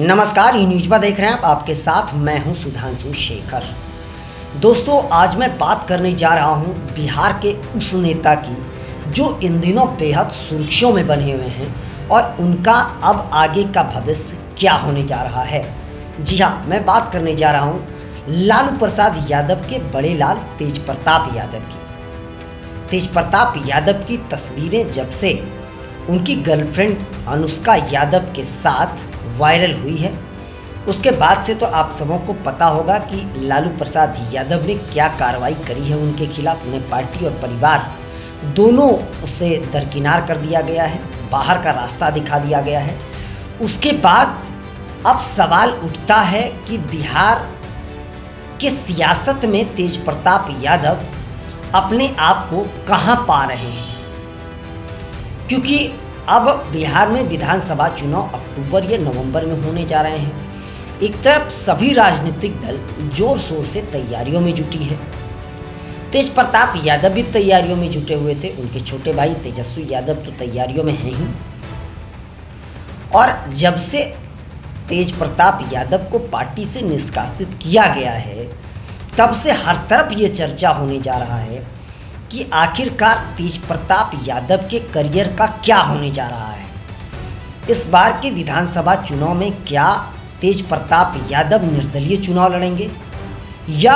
नमस्कार, ई न्यूज़ देख रहे हैं आप। आपके साथ मैं हूं सुधांशु शेखर। दोस्तों, आज मैं बात करने जा रहा हूं बिहार के उस नेता की जो इन दिनों बेहद सुर्खियों में बने हुए हैं और उनका अब आगे का भविष्य क्या होने जा रहा है। जी हाँ, मैं बात करने जा रहा हूं लालू प्रसाद यादव के बड़े लाल तेज प्रताप यादव की। तेज प्रताप यादव की तस्वीरें जब से उनकी गर्लफ्रेंड अनुष्का यादव के साथ वायरल हुई है, उसके बाद से तो आप सबों को पता होगा कि लालू प्रसाद यादव ने क्या कार्रवाई करी है उनके खिलाफ। उन्हें पार्टी और परिवार दोनों से दरकिनार कर दिया गया है, बाहर का रास्ता दिखा दिया गया है। उसके बाद अब सवाल उठता है कि बिहार के सियासत में तेज प्रताप यादव अपने आप को कहां पा रहे हैं, क्योंकि अब बिहार में विधानसभा चुनाव अक्टूबर या नवंबर में होने जा रहे हैं। एक तरफ सभी राजनीतिक दल जोर शोर से तैयारियों में जुटी है। तेज प्रताप यादव भी तैयारियों में जुटे हुए थे, उनके छोटे भाई तेजस्वी यादव तो तैयारियों में हैं ही। और जब से तेज प्रताप यादव को पार्टी से निष्कासित किया गया है, तब से हर तरफ ये चर्चा होने जा रहा है कि आखिरकार तेज प्रताप यादव के करियर का क्या होने जा रहा है। इस बार के विधानसभा चुनाव में क्या तेज प्रताप यादव निर्दलीय चुनाव लड़ेंगे या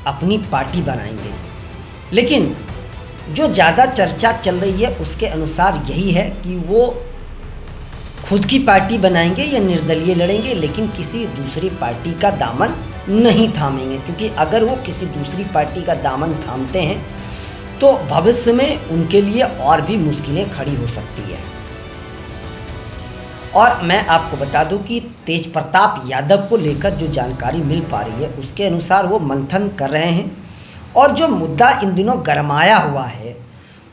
अपनी पार्टी बनाएंगे। लेकिन जो ज़्यादा चर्चा चल रही है उसके अनुसार यही है कि वो खुद की पार्टी बनाएंगे या निर्दलीय लड़ेंगे, लेकिन किसी दूसरी पार्टी का दामन नहीं थामेंगे, क्योंकि अगर वो किसी दूसरी पार्टी का दामन थामते हैं तो भविष्य में उनके लिए और भी मुश्किलें खड़ी हो सकती है। और मैं आपको बता दूं कि तेज प्रताप यादव को लेकर जो जानकारी मिल पा रही है उसके अनुसार वो मंथन कर रहे हैं, और जो मुद्दा इन दिनों गरमाया हुआ है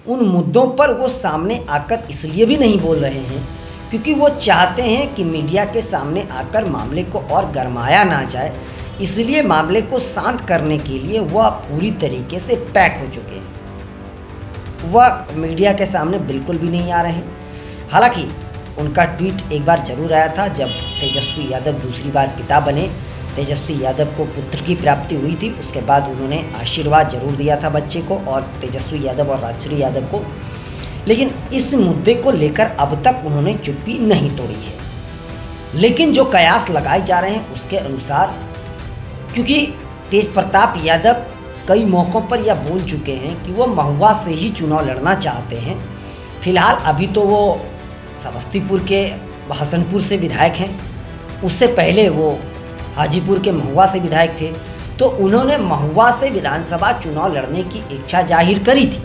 उन मुद्दों पर वो सामने आकर इसलिए भी नहीं बोल रहे हैं क्योंकि वो चाहते हैं कि मीडिया के सामने आकर मामले को और गरमाया ना जाए। इसलिए मामले को शांत करने के लिए वह पूरी तरीके से पैक हो चुके हैं। वह मीडिया के सामने बिल्कुल भी नहीं आ रहे हैं। हालांकि उनका ट्वीट एक बार जरूर आया था जब तेजस्वी यादव दूसरी बार पिता बने। तेजस्वी यादव को पुत्र की प्राप्ति हुई थी, उसके बाद उन्होंने आशीर्वाद जरूर दिया था बच्चे को और तेजस्वी यादव और राजश्री यादव को। लेकिन इस मुद्दे को लेकर अब तक उन्होंने चुप्पी नहीं तोड़ी है। लेकिन जो कयास लगाए जा रहे हैं उसके अनुसार, क्योंकि तेज प्रताप यादव कई मौक़ों पर यह बोल चुके हैं कि वो महुआ से ही चुनाव लड़ना चाहते हैं। फिलहाल अभी तो वो समस्तीपुर के हसनपुर से विधायक हैं, उससे पहले वो हाजीपुर के महुआ से विधायक थे। तो उन्होंने महुआ से विधानसभा चुनाव लड़ने की इच्छा जाहिर करी थी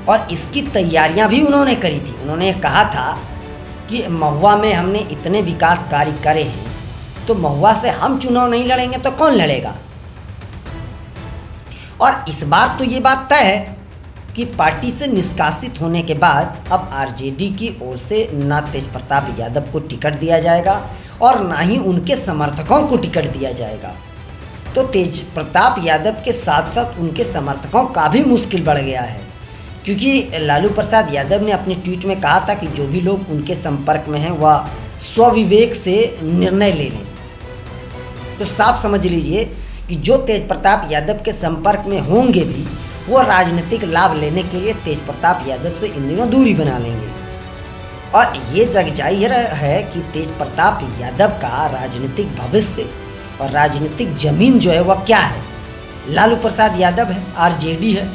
और इसकी तैयारियां भी उन्होंने करी थी। उन्होंने कहा था कि महुआ में हमने इतने विकास कार्य करे हैं, तो महुआ से हम चुनाव नहीं लड़ेंगे तो कौन लड़ेगा। और इस बार तो ये बात तय है कि पार्टी से निष्कासित होने के बाद अब आरजेडी की ओर से ना तेज प्रताप यादव को टिकट दिया जाएगा और ना ही उनके समर्थकों को टिकट दिया जाएगा। तो तेज प्रताप यादव के साथ साथ उनके समर्थकों का भी मुश्किल बढ़ गया है, क्योंकि लालू प्रसाद यादव ने अपने ट्वीट में कहा था कि जो भी लोग उनके संपर्क में हैं वह स्वविवेक से निर्णय ले लें। तो साफ समझ लीजिए कि जो तेज प्रताप यादव के संपर्क में होंगे भी वो राजनीतिक लाभ लेने के लिए तेज प्रताप यादव से इन दिनों दूरी बना लेंगे। और ये जग जाहिर है कि तेज प्रताप यादव का राजनीतिक भविष्य और राजनीतिक जमीन जो है वह क्या है। लालू प्रसाद यादव है, आरजेडी है,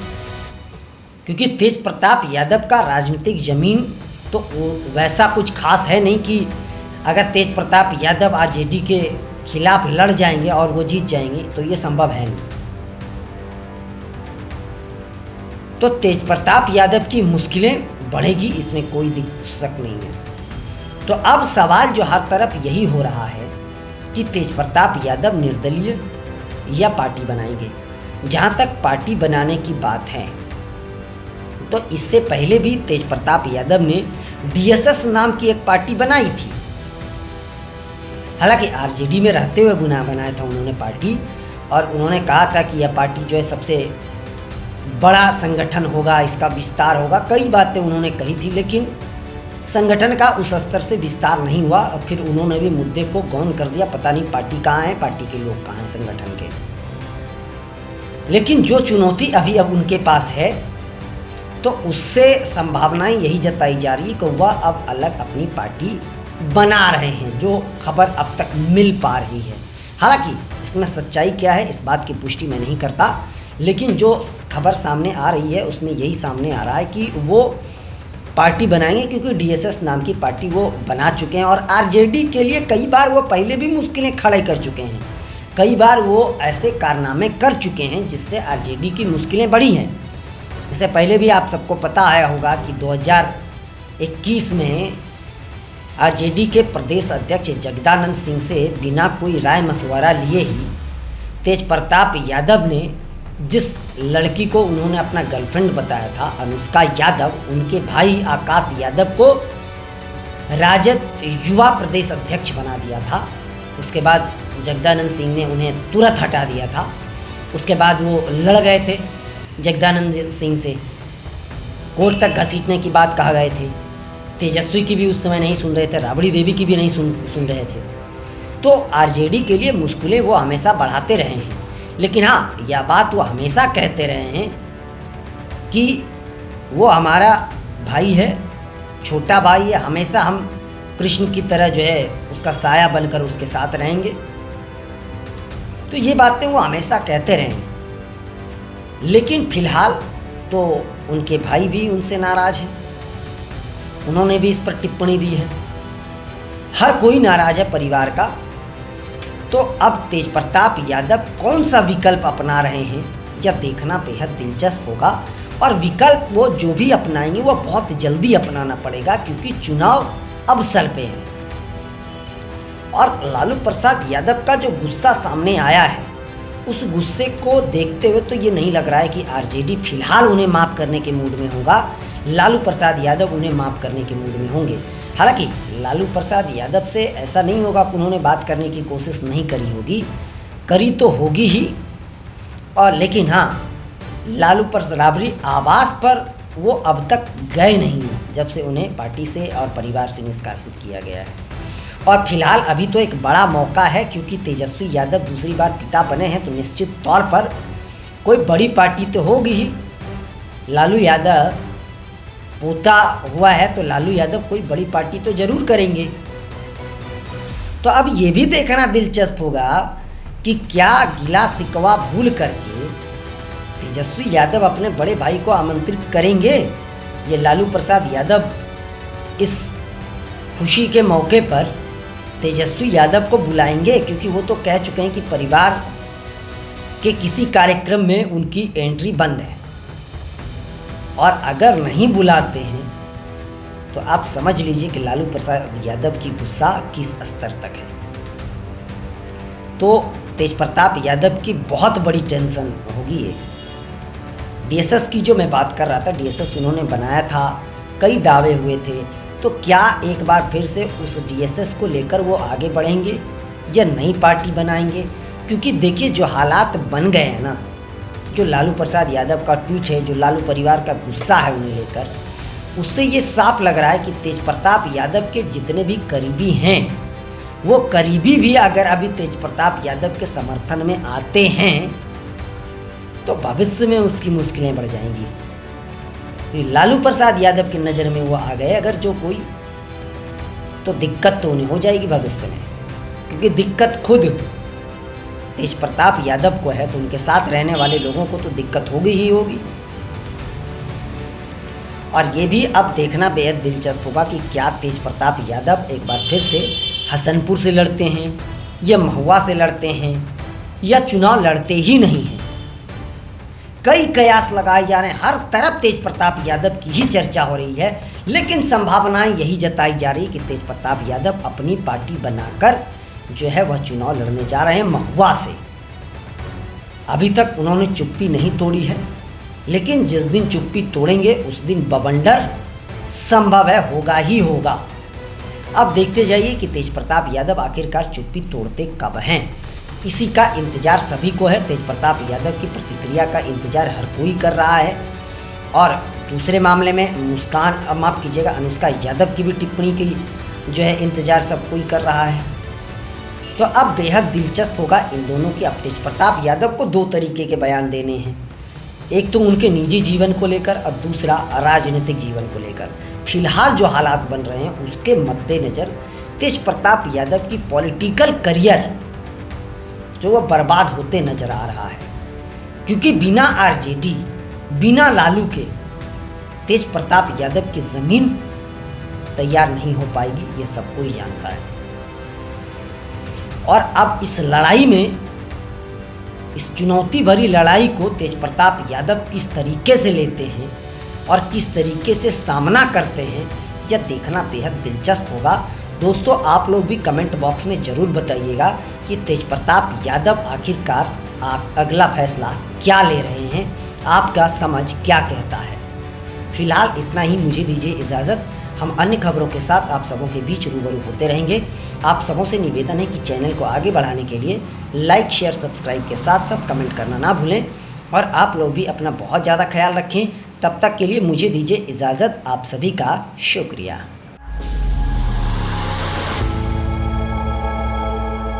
क्योंकि तेज प्रताप यादव का राजनीतिक जमीन तो वैसा कुछ खास है नहीं कि अगर तेज प्रताप यादव आरजेडी के खिलाफ लड़ जाएंगे और वो जीत जाएंगे, तो ये संभव है नहीं। तो तेज प्रताप यादव की मुश्किलें बढ़ेगी, इसमें कोई शक नहीं है। तो अब सवाल जो हर तरफ यही हो रहा है कि तेज प्रताप यादव निर्दलीय या पार्टी बनाएंगे। जहां तक पार्टी बनाने की बात है तो इससे पहले भी तेज प्रताप यादव ने डीएसएस नाम की एक पार्टी बनाई थी। हालांकि आरजेडी में रहते हुए बनाया था उन्होंने पार्टी, और उन्होंने कहा था कि यह पार्टी जो है सबसे बड़ा संगठन होगा, इसका विस्तार होगा, कई बातें उन्होंने कही थी। लेकिन संगठन का उस स्तर से विस्तार नहीं हुआ और फिर उन्होंने भी मुद्दे को गौण कर दिया, पता नहीं पार्टी कहाँ है, पार्टी के लोग कहाँ हैं संगठन के। लेकिन जो चुनौती अभी अब उनके पास है तो उससे संभावनाएं यही जताई जा रही है कि वह अब अलग अपनी पार्टी बना रहे हैं, जो खबर अब तक मिल पा रही है। हालांकि इसमें सच्चाई क्या है इस बात की पुष्टि मैं नहीं करता, लेकिन जो खबर सामने आ रही है उसमें यही सामने आ रहा है कि वो पार्टी बनाएंगे, क्योंकि डीएसएस नाम की पार्टी वो बना चुके हैं और आरजेडी के लिए कई बार वो पहले भी मुश्किलें खड़े कर चुके हैं, कई बार वो ऐसे कारनामे कर चुके हैं जिससे आरजेडी की मुश्किलें बढ़ी हैं। इससे पहले भी आप सबको पता आया होगा कि 2021 में आरजेडी के प्रदेश अध्यक्ष जगदानंद सिंह से बिना कोई राय मशवरा लिए ही तेज प्रताप यादव ने जिस लड़की को उन्होंने अपना गर्लफ्रेंड बताया था, अनुष्का यादव, उनके भाई आकाश यादव को राजद युवा प्रदेश अध्यक्ष बना दिया था। उसके बाद जगदानंद सिंह ने उन्हें तुरंत हटा दिया था। उसके बाद वो लड़ गए थे जगदानंद सिंह से, कोर्ट तक घसीटने की बात कहा गए थे। तेजस्वी की भी उस समय नहीं सुन रहे थे, राबड़ी देवी की भी नहीं सुन रहे थे। तो आरजेडी के लिए मुश्किलें वो हमेशा बढ़ाते रहे हैं, लेकिन हाँ यह बात वो हमेशा कहते रहे हैं कि वो हमारा भाई है, छोटा भाई है, हमेशा हम कृष्ण की तरह जो है उसका साया बनकर उसके साथ रहेंगे। तो ये बातें वो हमेशा कहते रहे हैं, लेकिन फिलहाल तो उनके भाई भी उनसे नाराज़ हैं, उन्होंने भी इस पर टिप्पणी दी है। हर कोई नाराज़ है परिवार का। तो अब तेज प्रताप यादव कौन सा विकल्प अपना रहे हैं यह देखना बेहद दिलचस्प होगा, और विकल्प वो जो भी अपनाएंगे वो बहुत जल्दी अपनाना पड़ेगा, क्योंकि चुनाव अब सर पे है। और लालू प्रसाद यादव का जो गुस्सा सामने आया है, उस गुस्से को देखते हुए तो ये नहीं लग रहा है कि आरजेडी फिलहाल उन्हें माफ़ करने के मूड में होगा, लालू प्रसाद यादव उन्हें माफ़ करने के मूड में होंगे। हालांकि लालू प्रसाद यादव से ऐसा नहीं होगा कि उन्होंने बात करने की कोशिश नहीं करी होगी, करी तो होगी ही। और लेकिन हाँ, लालू प्रसाद राबड़ी आवास पर वो अब तक गए नहीं हैं जब से उन्हें पार्टी से और परिवार से निष्कासित किया गया है। और फिलहाल अभी तो एक बड़ा मौका है, क्योंकि तेजस्वी यादव दूसरी बार पिता बने हैं तो निश्चित तौर पर कोई बड़ी पार्टी तो होगी ही। लालू यादव पोता हुआ है तो लालू यादव कोई बड़ी पार्टी तो जरूर करेंगे। तो अब ये भी देखना दिलचस्प होगा कि क्या गिला शिकवा भूल करके तेजस्वी यादव अपने बड़े भाई को आमंत्रित करेंगे। ये लालू प्रसाद यादव इस खुशी के मौके पर तेजस्वी यादव को बुलाएंगे, क्योंकि वो तो कह चुके हैं कि परिवार के किसी कार्यक्रम में उनकी एंट्री बंद है। और अगर नहीं बुलाते हैं तो आप समझ लीजिए कि लालू प्रसाद यादव की गुस्सा किस स्तर तक है। तो तेज प्रताप यादव की बहुत बड़ी टेंशन होगी ये। डीएसएस की जो मैं बात कर रहा था, डीएसएस उन्होंने बनाया था, कई दावे हुए थे, तो क्या एक बार फिर से उस डीएसएस को लेकर वो आगे बढ़ेंगे या नई पार्टी बनाएंगे? क्योंकि देखिए जो हालात बन गए हैं ना, जो लालू प्रसाद यादव का ट्वीट है, जो लालू परिवार का गुस्सा है उन्हें लेकर, उससे ये साफ लग रहा है कि तेज प्रताप यादव के जितने भी करीबी हैं, वो करीबी भी अगर अभी तेज प्रताप यादव के समर्थन में आते हैं तो भविष्य में उसकी मुश्किलें बढ़ जाएंगी। लालू प्रसाद यादव की नज़र में वो आ गए अगर जो कोई, तो दिक्कत तो उन्हें हो जाएगी भविष्य में, क्योंकि दिक्कत खुद तेज प्रताप यादव को है तो उनके साथ रहने वाले लोगों को तो दिक्कत होगी ही होगी। और ये भी अब देखना बेहद दिलचस्प होगा कि क्या तेज प्रताप यादव एक बार फिर से हसनपुर से लड़ते हैं या महुआ से लड़ते हैं या चुनाव लड़ते ही नहीं हैं। कई कयास लगाए जा रहे हैं, हर तरफ तेज प्रताप यादव की ही चर्चा हो रही है, लेकिन संभावनाएं यही जताई जा रही है कि तेज प्रताप यादव अपनी पार्टी बनाकर जो है वह चुनाव लड़ने जा रहे हैं महुआ से। अभी तक उन्होंने चुप्पी नहीं तोड़ी है, लेकिन जिस दिन चुप्पी तोड़ेंगे उस दिन बवंडर संभव है, होगा ही होगा। अब देखते जाइए कि तेज प्रताप यादव आखिरकार चुप्पी तोड़ते कब हैं। इसी का इंतजार सभी को है, तेज प्रताप यादव की प्रतिक्रिया का इंतजार हर कोई कर रहा है। और दूसरे मामले में मुस्कान, माफ़ कीजिएगा, अनुष्का यादव की भी टिप्पणी की जो है इंतज़ार सब कोई कर रहा है। तो अब बेहद दिलचस्प होगा इन दोनों की। अब तेज प्रताप यादव को दो तरीके के बयान देने हैं, एक तो उनके निजी जीवन को लेकर और दूसरा राजनीतिक जीवन को लेकर। फिलहाल जो हालात बन रहे हैं उसके मद्देनज़र तेज प्रताप यादव की पॉलिटिकल करियर जो वो बर्बाद होते नज़र आ रहा है, क्योंकि बिना आरजेडी, बिना लालू के तेज प्रताप यादव की ज़मीन तैयार नहीं हो पाएगी, ये सब कोई जानता है। और अब इस लड़ाई में, इस चुनौती भरी लड़ाई को तेज प्रताप यादव किस तरीके से लेते हैं और किस तरीके से सामना करते हैं, यह देखना बेहद दिलचस्प होगा। दोस्तों, आप लोग भी कमेंट बॉक्स में ज़रूर बताइएगा कि तेज प्रताप यादव आखिरकार आप अगला फैसला क्या ले रहे हैं, आपका समझ क्या कहता है। फिलहाल इतना ही, मुझे दीजिए इजाज़त। हम अन्य खबरों के साथ आप सबों के बीच रूबरू होते रहेंगे। आप सबों से निवेदन है कि चैनल को आगे बढ़ाने के लिए लाइक, शेयर, सब्सक्राइब के साथ साथ कमेंट करना ना भूलें। और आप लोग भी अपना बहुत ज़्यादा ख्याल रखें। तब तक के लिए मुझे दीजिए इजाज़त। आप सभी का शुक्रिया।